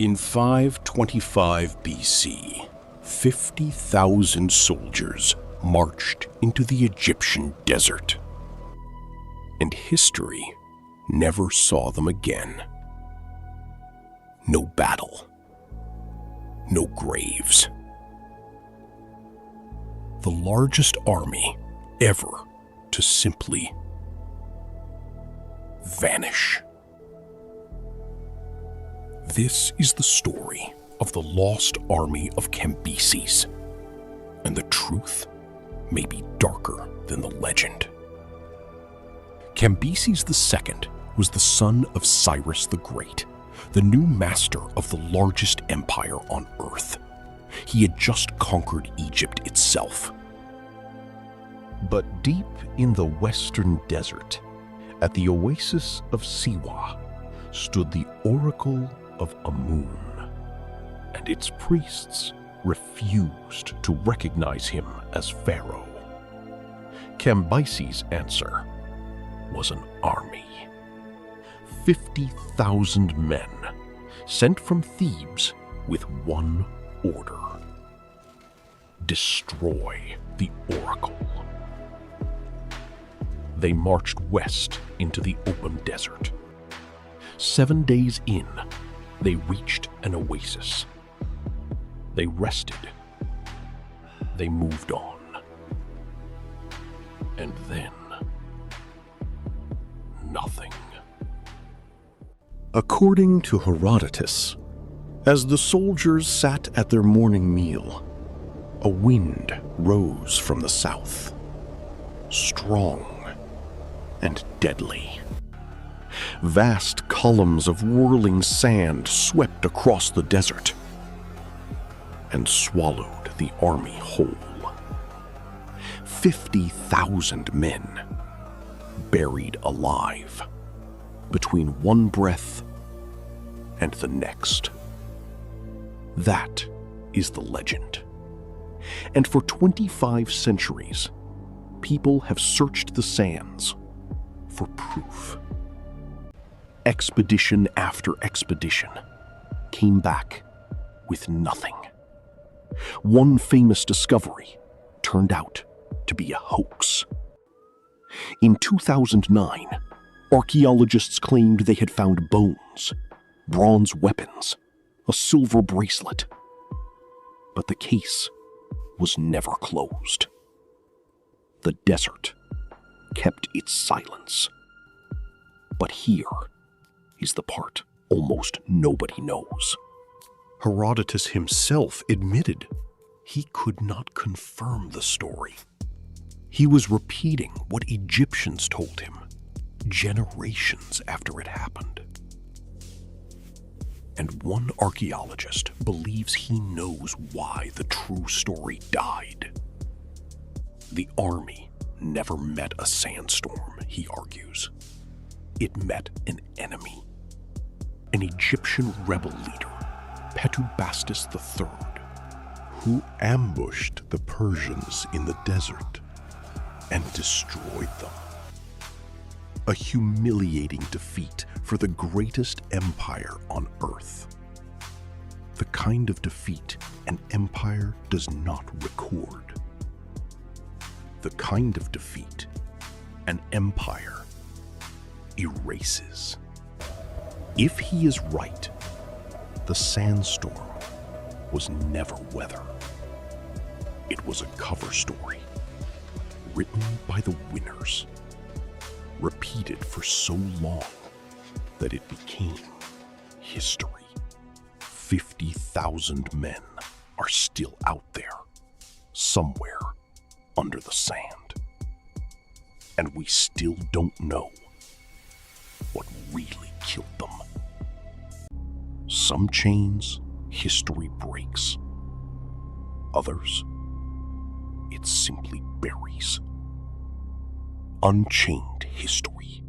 In 525 BC, 50,000 soldiers marched into the Egyptian desert, and history never saw them again. No battle, no graves. The largest army ever to simply vanish. This is the story of the Lost Army of Cambyses, and the truth may be darker than the legend. Cambyses II was the son of Cyrus the Great, the new master of the largest empire on earth. He had just conquered Egypt itself. But deep in the western desert, at the oasis of Siwa, stood the Oracle of Amun, and its priests refused to recognize him as pharaoh. Cambyses' answer was an army. 50,000 men sent from Thebes with one order: destroy the oracle. They marched west into the open desert. 7 days in, they reached an oasis. They rested. They moved on. And then, nothing. According to Herodotus, as the soldiers sat at their morning meal, a wind rose from the south, strong and deadly. Vast columns of whirling sand swept across the desert and swallowed the army whole. 50,000 men buried alive between one breath and the next. That is the legend. And for 25 centuries, people have searched the sands for proof. Expedition after expedition came back with nothing. One famous discovery turned out to be a hoax. In 2009, archaeologists claimed they had found bones, bronze weapons, a silver bracelet. But the case was never closed. The desert kept its silence. But here is the part almost nobody knows. Herodotus himself admitted he could not confirm the story. He was repeating what Egyptians told him generations after it happened. And one archaeologist believes he knows why the true story died. The army never met a sandstorm, he argues. It met an enemy, an Egyptian rebel leader, Herodotus III, who ambushed the Persians in the desert and destroyed them. A humiliating defeat for the greatest empire on earth. The kind of defeat an empire does not record. The kind of defeat an empire erases. If he is right, the sandstorm was never weather. It was a cover story, written by the winners, repeated for so long that it became history. 50,000 men are still out there, somewhere under the sand. And we still don't know what really killed them. Some chains history breaks. Others, it simply buries. Unchained history.